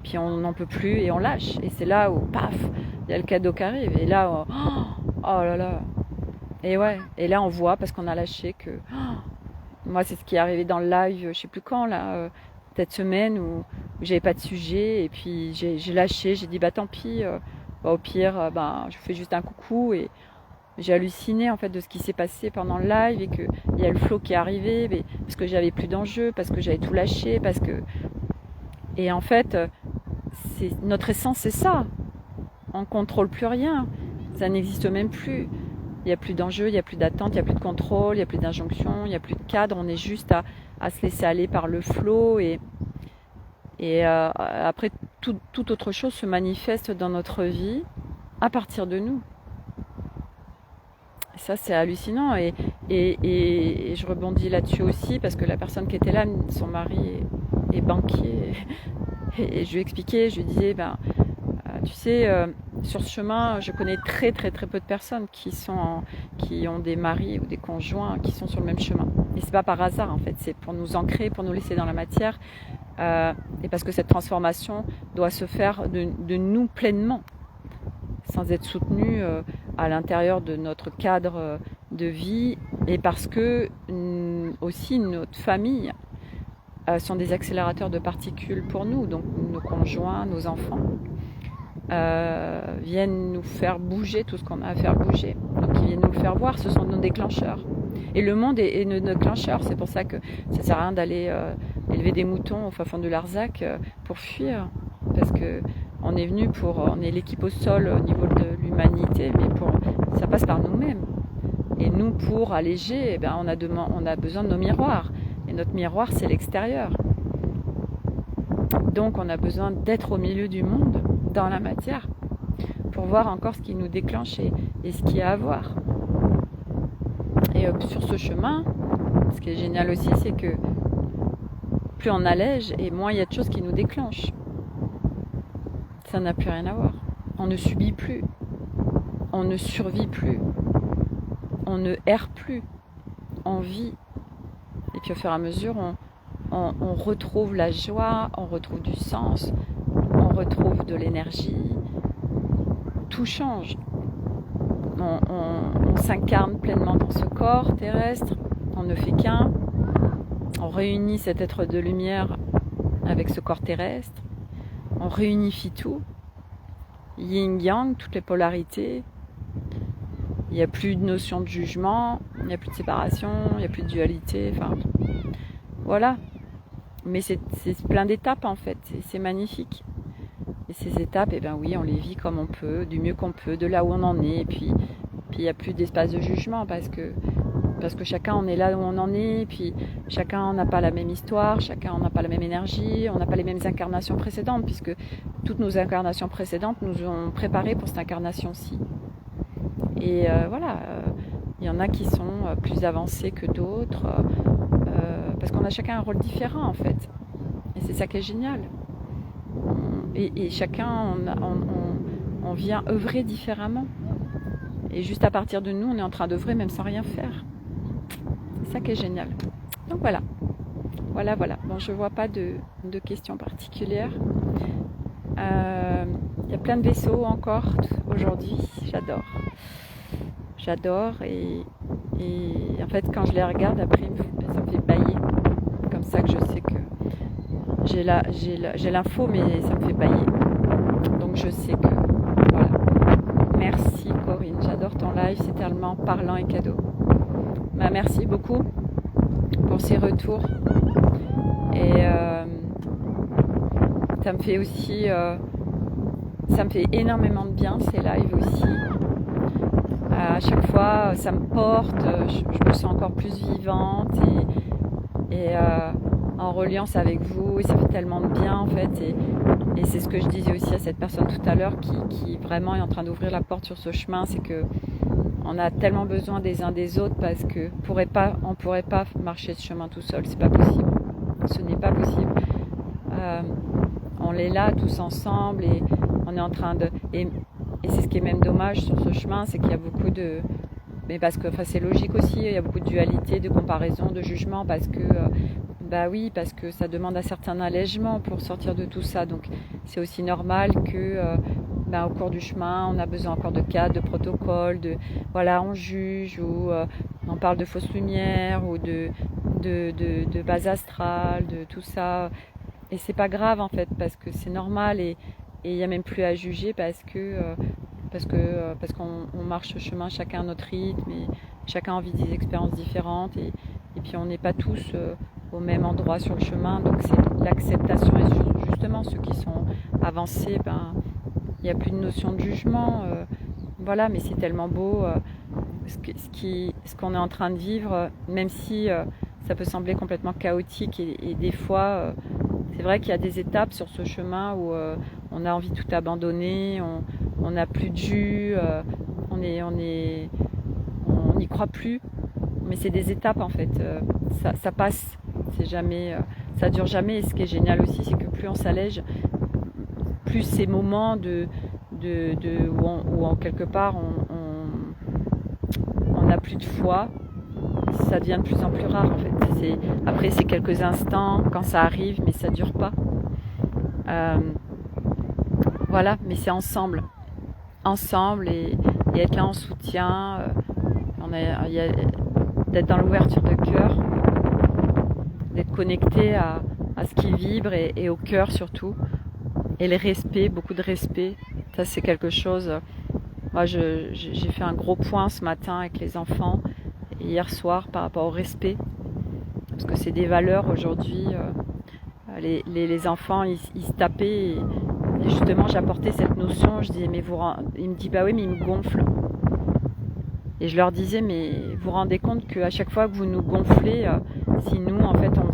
Puis on n'en peut plus, et on lâche. Et c'est là où, paf, il y a le cadeau qui arrive. Et là, oh là là. Et ouais, et là on voit, parce qu'on a lâché, que... moi, c'est ce qui est arrivé dans le live, je sais plus quand, là, cette semaine, où j'avais pas de sujet. Et puis j'ai lâché, j'ai dit, bah tant pis, au pire, je fais juste un coucou. Et j'ai halluciné en fait de ce qui s'est passé pendant le live, et qu'il y a le flow qui est arrivé, mais parce que j'avais plus d'enjeu, parce que j'avais tout lâché, parce que... Et en fait, notre essence, c'est ça. On contrôle plus rien. Ça n'existe même plus. Il n'y a plus d'enjeu, il n'y a plus d'attente, il n'y a plus de contrôle, il n'y a plus d'injonction, il n'y a plus de cadre. On est juste à se laisser aller par le flow, et après, toute autre chose se manifeste dans notre vie à partir de nous. Ça, c'est hallucinant, et je rebondis là-dessus aussi, parce que la personne qui était là, son mari est banquier, et je lui expliquais, je lui disais, tu sais, sur ce chemin, je connais très très très peu de personnes qui ont des maris ou des conjoints qui sont sur le même chemin. Et c'est pas par hasard en fait, c'est pour nous ancrer, pour nous laisser dans la matière, et parce que cette transformation doit se faire de nous pleinement, sans être soutenu à l'intérieur de notre cadre de vie, et parce que aussi notre famille sont des accélérateurs de particules pour nous, donc nos conjoints, nos enfants viennent nous faire bouger tout ce qu'on a à faire bouger, donc ils viennent nous le faire voir, ce sont nos déclencheurs. Et le monde est nos déclencheurs, c'est pour ça que ça sert à rien d'aller élever des moutons au fin fond de Larzac pour fuir, parce que on est venu on est l'équipe au sol au niveau de l'humanité, mais ça passe par nous-mêmes. Et nous, pour alléger, on a besoin de nos miroirs. Et notre miroir, c'est l'extérieur. Donc, on a besoin d'être au milieu du monde, dans la matière, pour voir encore ce qui nous déclenche et ce qu'il y a à voir. Et sur ce chemin, ce qui est génial aussi, c'est que plus on allège, et moins il y a de choses qui nous déclenchent. Ça n'a plus rien à voir. On ne subit plus. On ne survit plus. On ne erre plus. On vit. Et puis au fur et à mesure, on retrouve la joie, on retrouve du sens, on retrouve de l'énergie. Tout change. on s'incarne pleinement dans ce corps terrestre, on ne fait qu'un, on réunit cet être de lumière avec ce corps terrestre, on réunifie tout, yin-yang, toutes les polarités, il n'y a plus de notion de jugement, il n'y a plus de séparation, il n'y a plus de dualité, enfin voilà. Mais c'est plein d'étapes en fait, et c'est magnifique. Et ces étapes, eh ben oui, on les vit comme on peut, du mieux qu'on peut, de là où on en est, et puis il n'y a plus d'espace de jugement parce que chacun on est là où on en est, puis chacun n'a pas la même histoire, chacun n'a pas la même énergie, on n'a pas les mêmes incarnations précédentes, puisque toutes nos incarnations précédentes nous ont préparés pour cette incarnation-ci. Et voilà, il y en a qui sont plus avancés que d'autres, parce qu'on a chacun un rôle différent en fait. Et c'est ça qui est génial. Et chacun, on vient œuvrer différemment. Et juste à partir de nous, on est en train d'œuvrer même sans rien faire. C'est ça qui est génial. Donc voilà. Voilà. Bon, je ne vois pas de questions particulières. Il y a plein de vaisseaux encore aujourd'hui. J'adore. Et en fait, quand je les regarde, après, ça me fait bailler. Comme ça que je sais que j'ai l'info, mais ça me fait bailler. Donc je sais que voilà. Merci Corinne, j'adore ton live, c'est tellement parlant et cadeau. Merci beaucoup pour ces retours. Et ça me fait aussi, ça me fait énormément de bien ces lives aussi. À chaque fois, ça me porte, je me sens encore plus vivante et en reliance avec vous, et ça fait tellement de bien en fait, et c'est ce que je disais aussi à cette personne tout à l'heure qui vraiment est en train d'ouvrir la porte sur ce chemin, c'est que on a tellement besoin des uns des autres, parce que on pourrait pas marcher ce chemin tout seul, c'est pas possible, ce n'est pas possible. On est là tous ensemble et on est en train de, et c'est ce qui est même dommage sur ce chemin, c'est qu'il y a beaucoup de, mais parce que enfin c'est logique aussi, il y a beaucoup de dualité, de comparaison, de jugement, parce que bah oui, parce que ça demande un certain allègement pour sortir de tout ça. Donc c'est aussi normal que au cours du chemin, on a besoin encore de cadres, de protocoles, voilà, on juge ou on parle de fausses lumières ou de base astrale, de tout ça. Et c'est pas grave en fait, parce que c'est normal et il n'y a même plus à juger parce qu'on marche ce chemin chacun à notre rythme et chacun a envie des expériences différentes et puis on n'est pas tous au même endroit sur le chemin, donc c'est l'acceptation. Et justement ceux qui sont avancés, il n'y a plus de notion de jugement, voilà, mais c'est tellement beau ce qu'on est en train de vivre, même si ça peut sembler complètement chaotique et des fois c'est vrai qu'il y a des étapes sur ce chemin où on a envie de tout abandonner, on n'a plus de jus, on n'y croit plus, mais c'est des étapes en fait, ça passe, c'est jamais, ça dure jamais. Et ce qui est génial aussi, c'est que plus on s'allège, plus ces moments où en quelque part on n'a plus de foi, ça devient de plus en plus rare en fait. Après c'est quelques instants quand ça arrive, mais ça dure pas. Voilà, mais c'est ensemble et être là en soutien, d'être dans l'ouverture de cœur, d'être connecté à ce qui vibre et au cœur surtout, et le respect, beaucoup de respect. Ça c'est quelque chose. Moi j'ai fait un gros point ce matin avec les enfants et hier soir par rapport au respect, parce que c'est des valeurs aujourd'hui. Les enfants ils se tapaient et justement j'apportais cette notion, je disais mais il me dit bah oui mais il me gonfle. Et je leur disais, mais vous vous rendez compte qu'à chaque fois que vous nous gonflez, si nous, en fait, on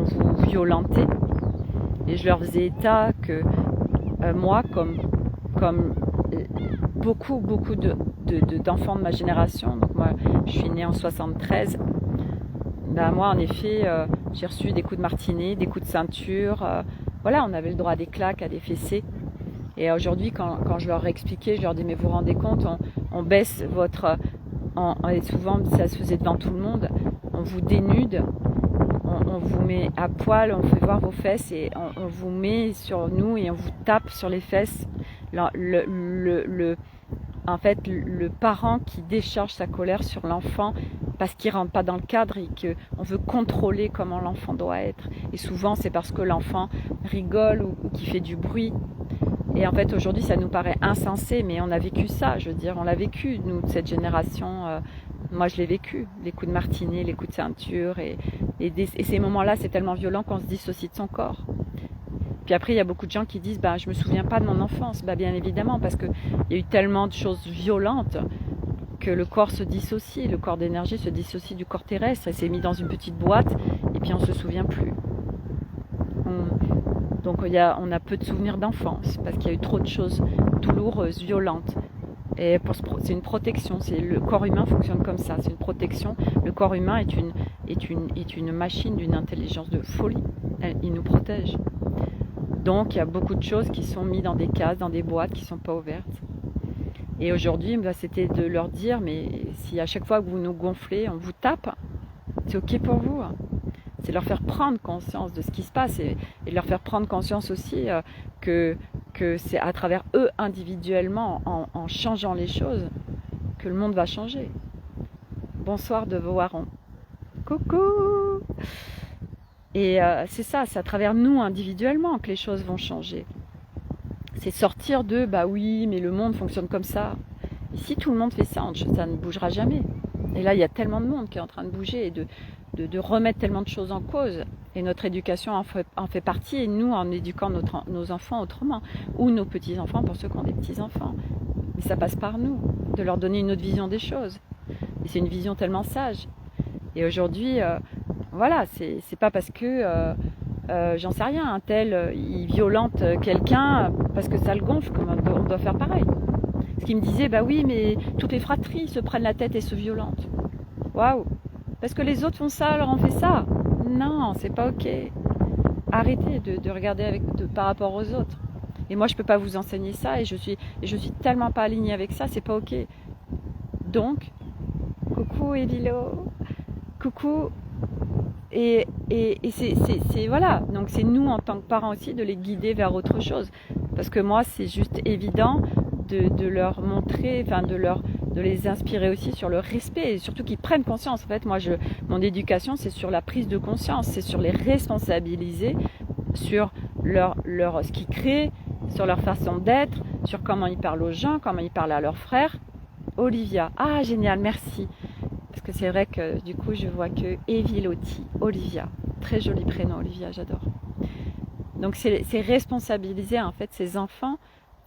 vous violentait. Et je leur faisais état que moi, comme beaucoup d'enfants de ma génération, donc moi, je suis née en 73, moi, en effet, j'ai reçu des coups de martinet, des coups de ceinture. Voilà, on avait le droit à des claques, à des fessées. Et aujourd'hui, quand je leur expliquais, je leur dis, mais vous vous rendez compte, on baisse votre... et souvent ça se faisait devant tout le monde, on vous dénude, on vous met à poil, on fait voir vos fesses et on vous met sur nous et on vous tape sur les fesses. en fait, le parent qui décharge sa colère sur l'enfant parce qu'il ne rentre pas dans le cadre et qu'on veut contrôler comment l'enfant doit être. Et souvent, c'est parce que l'enfant rigole ou qu'il fait du bruit. Et en fait, aujourd'hui, ça nous paraît insensé, mais on a vécu ça, je veux dire, on l'a vécu, nous, de cette génération. Moi, je l'ai vécu, les coups de martinet, les coups de ceinture. Et ces moments-là, c'est tellement violent qu'on se dissocie de son corps. Puis après, il y a beaucoup de gens qui disent « je me souviens pas de mon enfance ». Bien évidemment, parce qu'il y a eu tellement de choses violentes que le corps se dissocie, le corps d'énergie se dissocie du corps terrestre et s'est mis dans une petite boîte et puis on ne se souvient plus. Donc on a peu de souvenirs d'enfance parce qu'il y a eu trop de choses douloureuses, violentes. Et c'est une protection, le corps humain fonctionne comme ça, c'est une protection. Le corps humain est une machine d'une intelligence de folie, il nous protège. Donc il y a beaucoup de choses qui sont mises dans des cases, dans des boîtes qui ne sont pas ouvertes. Et aujourd'hui, c'était de leur dire, mais si à chaque fois que vous nous gonflez, on vous tape, c'est ok pour vous. C'est leur faire prendre conscience de ce qui se passe et leur faire prendre conscience aussi que c'est à travers eux individuellement, en changeant les choses, que le monde va changer. Bonsoir de Voiron. Coucou! Et c'est ça, c'est à travers nous individuellement que les choses vont changer. C'est sortir de oui, mais le monde fonctionne comme ça. Et si tout le monde fait ça, ça ne bougera jamais. Et là, il y a tellement de monde qui est en train de bouger et de remettre tellement de choses en cause. Et notre éducation en fait partie, et nous en éduquant nos enfants autrement, ou nos petits-enfants pour ceux qui ont des petits-enfants. Mais ça passe par nous, de leur donner une autre vision des choses. Et c'est une vision tellement sage. Et aujourd'hui, voilà, c'est pas parce que, j'en sais rien, un tel, il violente quelqu'un parce que ça le gonfle, on doit faire pareil. Ce qui me disait, oui, mais toutes les fratries se prennent la tête et se violentent. Waouh! Parce que les autres font ça, alors on fait ça. Non, c'est pas ok. Arrêtez de regarder par rapport aux autres. Et moi, je peux pas vous enseigner ça et je suis tellement pas alignée avec ça, c'est pas ok. Donc, coucou Evilo, coucou. Et c'est voilà. Donc c'est nous en tant que parents aussi de les guider vers autre chose. Parce que moi, c'est juste évident de leur montrer, de les inspirer aussi sur le respect et surtout qu'ils prennent conscience. En fait, moi, mon éducation, c'est sur la prise de conscience, c'est sur les responsabiliser, sur ce qu'ils créent, sur leur façon d'être, sur comment ils parlent aux gens, comment ils parlent à leurs frères. Olivia, génial, merci. Parce que c'est vrai que du coup, je vois que Evilotti, Olivia, très joli prénom, Olivia, j'adore. Donc c'est responsabiliser en fait ces enfants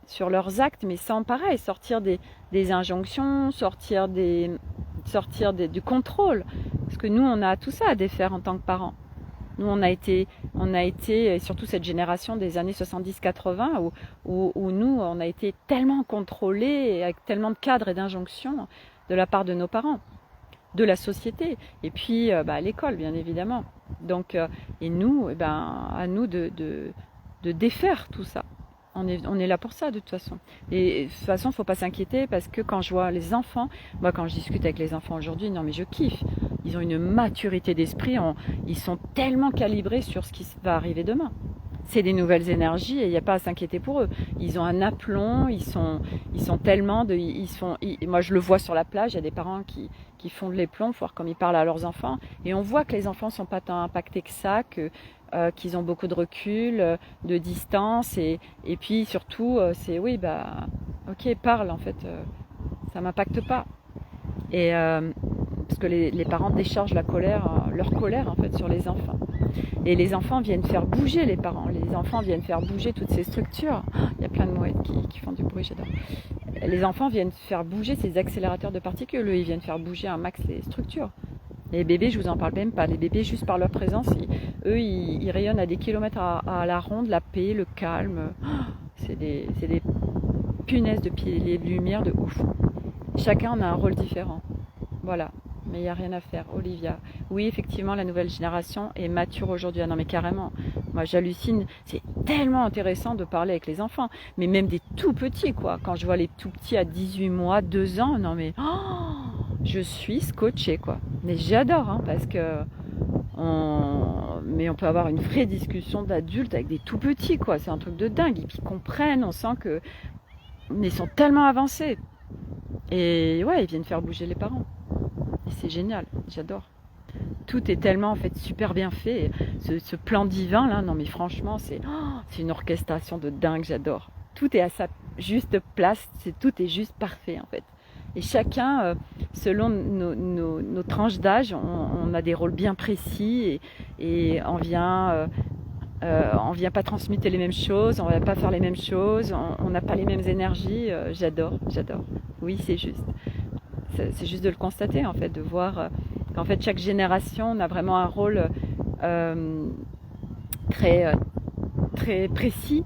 sur leurs actes, mais sans pareil, sortir des injonctions, sortir du contrôle. Parce que nous, on a tout ça à défaire en tant que parents. Nous, on a été, et surtout cette génération des années 70-80, où nous, on a été tellement contrôlés, avec tellement de cadres et d'injonctions de la part de nos parents, de la société, et puis à l'école, bien évidemment. Donc, et nous, à nous de défaire tout ça. On est là pour ça de toute façon. Et de toute façon, il ne faut pas s'inquiéter parce que quand je vois les enfants, moi quand je discute avec les enfants aujourd'hui, non mais je kiffe. Ils ont une maturité d'esprit, ils sont tellement calibrés sur ce qui va arriver demain. C'est des nouvelles énergies et il n'y a pas à s'inquiéter pour eux. Ils ont un aplomb, ils sont tellement moi je le vois sur la plage, il y a des parents qui font de l'éplomb, voir comme ils parlent à leurs enfants. Et on voit que les enfants ne sont pas tant impactés que ça, qu'ils ont beaucoup de recul, de distance. Et puis surtout, c'est oui, ok, parle en fait, ça ne m'impacte pas. Et parce que les parents déchargent leur colère en fait sur les enfants. Et les enfants viennent faire bouger les parents. Les enfants viennent faire bouger toutes ces structures. Il y a plein de mouettes qui font du bruit, j'adore. Les enfants viennent faire bouger ces accélérateurs de particules. Eux, ils viennent faire bouger un max les structures. Les bébés, je vous en parle même pas. Les bébés, juste par leur présence, ils rayonnent à des kilomètres à la ronde, la paix, le calme. C'est des punaises de pieds, de lumière de ouf. Chacun en a un rôle différent. Voilà. Mais il n'y a rien à faire, Olivia. Oui, effectivement, la nouvelle génération est mature aujourd'hui. Ah non, mais carrément. Moi, j'hallucine. C'est tellement intéressant de parler avec les enfants. Mais même des tout petits, quoi. Quand je vois les tout petits à 18 mois, 2 ans, non mais... je suis scotchée, quoi. Mais j'adore, hein, parce que... Mais on peut avoir une vraie discussion d'adultes avec des tout petits, quoi. C'est un truc de dingue. Et puis ils comprennent, on sent que... Mais ils sont tellement avancés. Et ouais, ils viennent faire bouger les parents. Et c'est génial, j'adore. Tout est tellement en fait super bien fait. Ce plan divin là, non mais franchement, c'est une orchestration de dingue, j'adore. Tout est à sa juste place, tout est juste parfait en fait. Et chacun, selon nos tranches d'âge, on a des rôles bien précis et on vient pas transmettre les mêmes choses, on va pas faire les mêmes choses, on n'a pas les mêmes énergies. J'adore, j'adore. Oui, c'est juste. C'est juste de le constater en fait, de voir qu'en fait chaque génération on a vraiment un rôle euh, très très précis.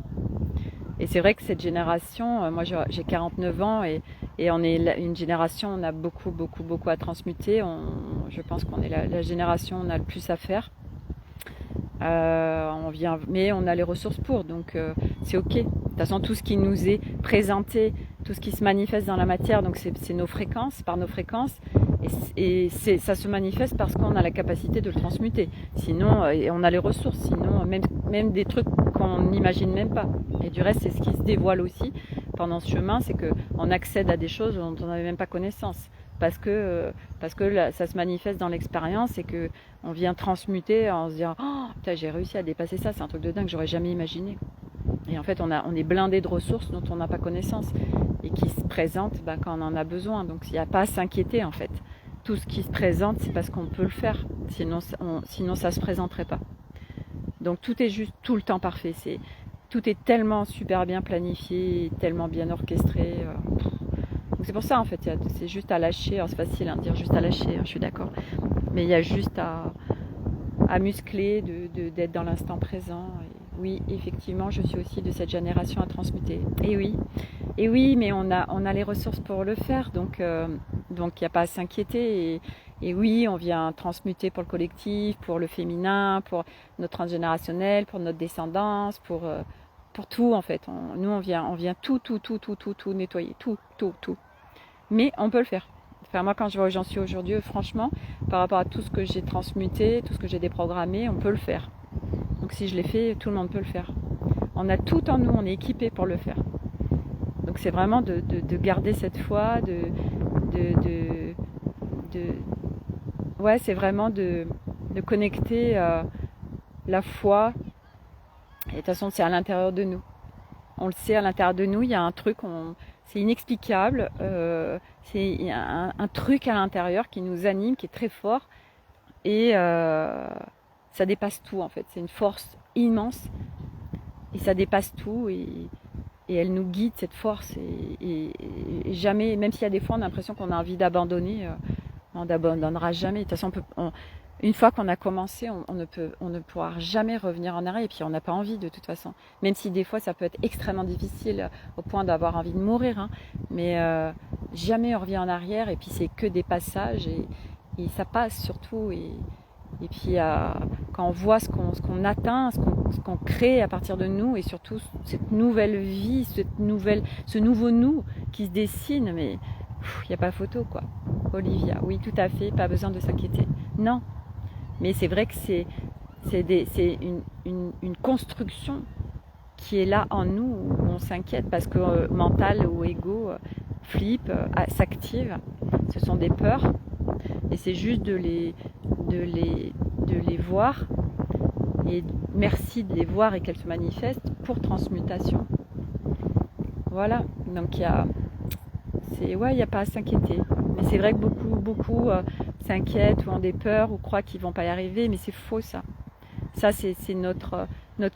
Et c'est vrai que cette génération, moi j'ai 49 ans et on est une génération, on a beaucoup beaucoup beaucoup à transmuter. Je pense qu'on est la génération où on a le plus à faire. Mais on a les ressources pour, donc c'est ok. De toute façon, tout ce qui nous est présenté, tout ce qui se manifeste dans la matière, donc c'est nos fréquences, par nos fréquences, ça se manifeste parce qu'on a la capacité de le transmuter. Sinon, et on a les ressources, sinon même des trucs qu'on n'imagine même pas. Et du reste, c'est ce qui se dévoile aussi pendant ce chemin, c'est qu'on accède à des choses dont on n'avait même pas connaissance. Parce que là, ça se manifeste dans l'expérience et que on vient transmuter en se disant oh, putain, j'ai réussi à dépasser ça, c'est un truc de dingue que j'aurais jamais imaginé. Et en fait, on est blindé de ressources dont on n'a pas connaissance et qui se présentent quand on en a besoin. Donc, il n'y a pas à s'inquiéter en fait. Tout ce qui se présente, c'est parce qu'on peut le faire. Sinon, ça se présenterait pas. Donc, tout est juste tout le temps parfait. Tout est tellement super bien planifié, tellement bien orchestré. Donc c'est pour ça en fait, c'est juste à lâcher. Alors c'est facile de dire juste à lâcher, je suis d'accord. Mais il y a juste à muscler, d'être dans l'instant présent. Et oui, effectivement, je suis aussi de cette génération à transmuter. Et oui, mais on a les ressources pour le faire, donc il n'y a pas à s'inquiéter. Et oui, on vient transmuter pour le collectif, pour le féminin, pour notre transgénérationnel, pour notre descendance, pour tout en fait. Nous, on vient tout nettoyer, tout. Mais on peut le faire. Enfin, moi, quand je vois où j'en suis aujourd'hui, franchement, par rapport à tout ce que j'ai transmuté, tout ce que j'ai déprogrammé, on peut le faire. Donc si je l'ai fait, tout le monde peut le faire. On a tout en nous, on est équipé pour le faire. Donc c'est vraiment de garder cette foi, ouais, c'est vraiment de connecter la foi. Et de toute façon, c'est à l'intérieur de nous. On le sait, à l'intérieur de nous, il y a un truc, c'est inexplicable. C'est un truc à l'intérieur qui nous anime, qui est très fort. Et ça dépasse tout, en fait. C'est une force immense. Et ça dépasse tout. Et elle nous guide, cette force. Et jamais, même s'il y a des fois, on a l'impression qu'on a envie d'abandonner, on n'abandonnera jamais. De toute façon, une fois qu'on a commencé, on ne pourra jamais revenir en arrière. Et puis on n'a pas envie de toute façon. Même si des fois ça peut être extrêmement difficile au point d'avoir envie de mourir. Hein. Mais jamais on revient en arrière. Et puis c'est que des passages. Et ça passe surtout. Et puis quand on voit ce qu'on atteint, ce qu'on crée à partir de nous. Et surtout cette nouvelle vie, ce nouveau nous qui se dessine. Mais il n'y a pas photo quoi. Olivia, oui tout à fait. Pas besoin de s'inquiéter. Non. Mais c'est vrai que c'est une construction qui est là en nous où on s'inquiète parce que mental ou ego flippe, s'active. Ce sont des peurs et c'est juste de les voir et merci de les voir et qu'elles se manifestent pour transmutation. Voilà, donc il n'y a pas à s'inquiéter. Mais c'est vrai que beaucoup s'inquiètent ou ont des peurs ou croient qu'ils vont pas y arriver, mais c'est faux ça. Ça c'est notre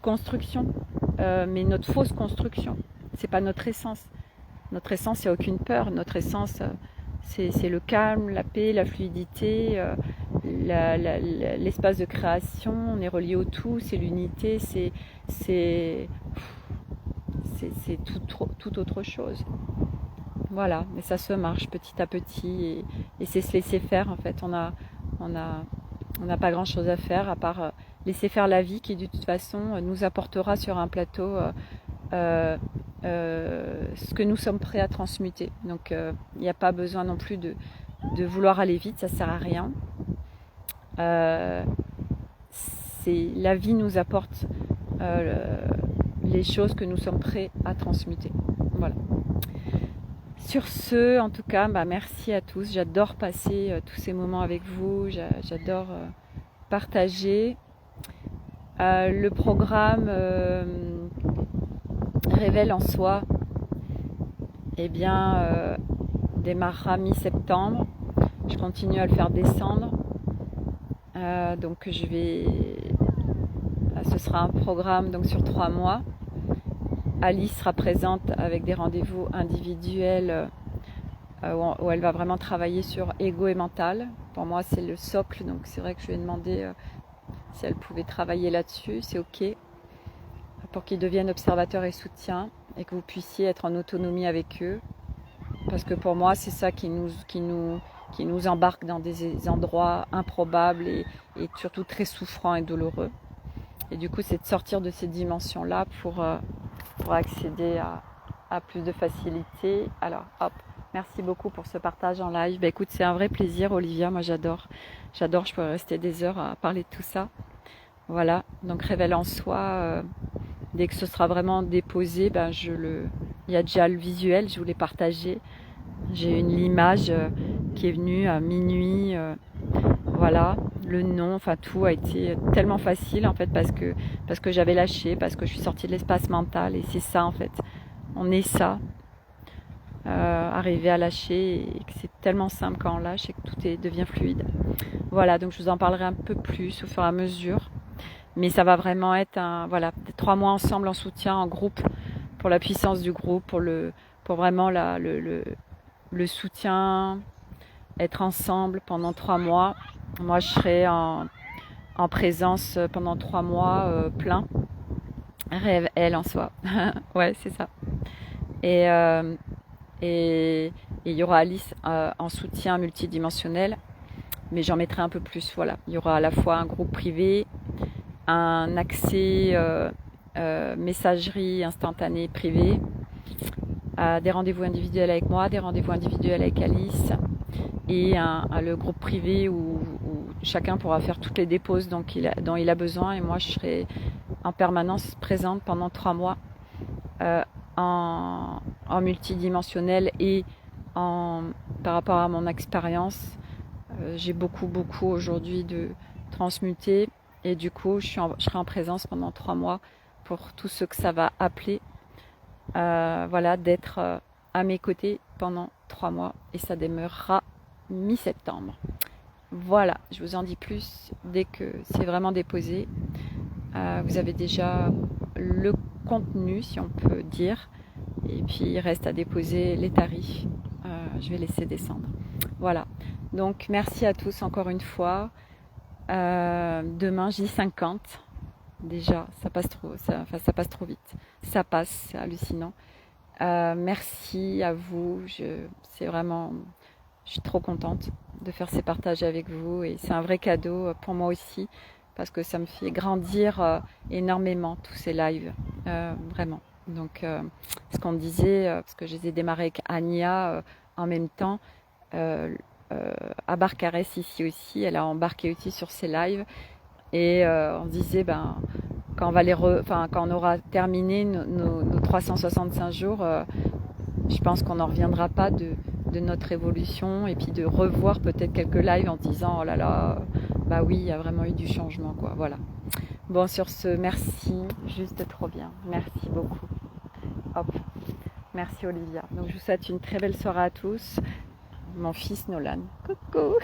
construction, mais notre fausse construction. C'est pas notre essence. Notre essence, il n'y a aucune peur. Notre essence, c'est le calme, la paix, la fluidité, l'espace de création. On est relié au tout, c'est l'unité, c'est tout autre chose. Voilà, mais ça se marche petit à petit et c'est se laisser faire en fait. On n'a pas grand chose à faire à part laisser faire la vie qui de toute façon nous apportera sur un plateau ce que nous sommes prêts à transmuter. Donc il n'y a pas besoin non plus de vouloir aller vite, ça sert à rien. La vie nous apporte les choses que nous sommes prêts à transmuter. Voilà. sur ce, en tout cas, merci à tous. J'adore passer tous ces moments avec vous. J'adore partager. Le programme Révèle en soi, eh bien, démarrera mi-septembre. Je continue à le faire descendre. Donc ce sera un programme donc sur 3 mois. Alice sera présente avec des rendez-vous individuels où elle va vraiment travailler sur ego et mental. Pour moi, c'est le socle, donc c'est vrai que je lui ai demandé si elle pouvait travailler là-dessus. C'est OK, pour qu'ils deviennent observateurs et soutiens et que vous puissiez être en autonomie avec eux. Parce que pour moi, c'est ça qui nous embarque dans des endroits improbables et surtout très souffrants et douloureux. Et du coup, c'est de sortir de ces dimensions-là pour accéder à plus de facilité. Alors, hop, merci beaucoup pour ce partage en live. Écoute, c'est un vrai plaisir, Olivia. Moi, j'adore. J'adore, je pourrais rester des heures à parler de tout ça. Voilà, donc Révèle en soi, dès que ce sera vraiment déposé, il y a déjà le visuel, je voulais partager. J'ai une image qui est venue à minuit. Voilà, le nom, enfin tout a été tellement facile en fait parce que j'avais lâché, parce que je suis sortie de l'espace mental et c'est ça en fait. On est ça, arriver à lâcher et que c'est tellement simple quand on lâche et que tout devient fluide. Voilà, donc je vous en parlerai un peu plus au fur et à mesure. Mais ça va vraiment être 3 mois ensemble en soutien, en groupe, pour la puissance du groupe, pour vraiment le soutien, être ensemble pendant 3 mois. Moi, je serai en présence pendant 3 mois plein. Révèle en soi. Ouais, c'est ça. Et il y aura Alice en soutien multidimensionnel, mais j'en mettrai un peu plus. Voilà, il y aura à la fois un groupe privé, un accès messagerie instantanée privée, des rendez-vous individuels avec moi, des rendez-vous individuels avec Alice et le groupe privé où chacun pourra faire toutes les déposes dont il a besoin et moi je serai en permanence présente pendant 3 mois en multidimensionnel et par rapport à mon expérience. J'ai beaucoup aujourd'hui de transmuter et du coup je serai en présence pendant 3 mois pour tout ce que ça va appeler d'être à mes côtés pendant 3 mois et ça démarrera mi-septembre. Voilà, je vous en dis plus dès que c'est vraiment déposé. Vous avez déjà le contenu, si on peut dire, et puis il reste à déposer les tarifs. Je vais laisser descendre. Voilà, donc merci à tous encore une fois. Demain, J50. Déjà, ça passe trop vite. Ça passe, c'est hallucinant. Merci à vous. Je suis trop contente de faire ces partages avec vous et c'est un vrai cadeau pour moi aussi parce que ça me fait grandir énormément tous ces lives, vraiment. Donc, ce qu'on disait, parce que je les ai démarrés avec Ania en même temps, à Barcarès ici aussi, elle a embarqué aussi sur ces lives et on se disait quand on aura terminé nos 365 jours, je pense qu'on n'en reviendra pas de notre évolution et puis de revoir peut-être quelques lives en disant oh là là, oui, il y a vraiment eu du changement quoi. Voilà. Bon, sur ce, merci, juste trop bien. Merci beaucoup. Hop. Merci Olivia. Donc je vous souhaite une très belle soirée à tous. Mon fils Nolan. Coucou.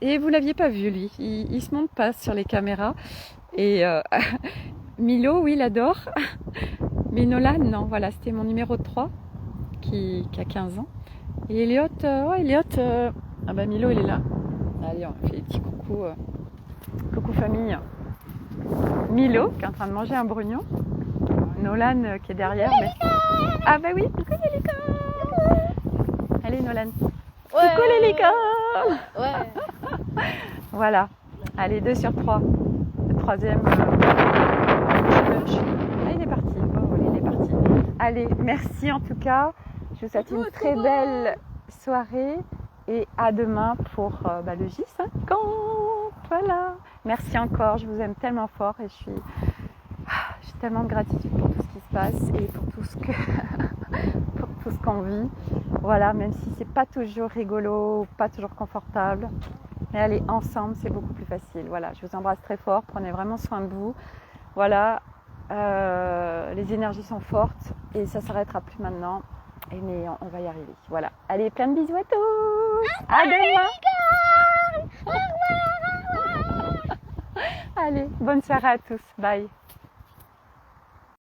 Et vous l'aviez pas vu lui, il se monte pas sur les caméras. Et Milo, oui, il adore. Mais Nolan, non, voilà, c'était mon numéro 3 qui a 15 ans. Et Elliot, Milo, il est là. Allez, on fait des petits coucou. Coucou famille. Milo, qui est en train de manger un brugnon. Nolan, qui est derrière. Mais... Ah bah oui, coucou les licornes. Allez Nolan. Ouais. Coucou les licornes. Ouais. Voilà. Allez, 2 sur 3. Le troisième. Il est parti. Oh, il est parti. Allez, merci en tout cas. Je vous souhaite une très belle soirée et à demain pour le J50. Voilà. Merci encore. Je vous aime tellement fort et j'ai tellement de gratitude pour tout ce qui se passe et pour tout tout ce qu'on vit. Voilà, même si c'est pas toujours rigolo, pas toujours confortable. Mais aller ensemble, c'est beaucoup plus facile. Voilà, je vous embrasse très fort. Prenez vraiment soin de vous. Voilà, les énergies sont fortes et ça s'arrêtera plus maintenant. Mais on va y arriver. Voilà. Allez, plein de bisous à tous. À demain. Allez, bonne soirée à tous. Bye.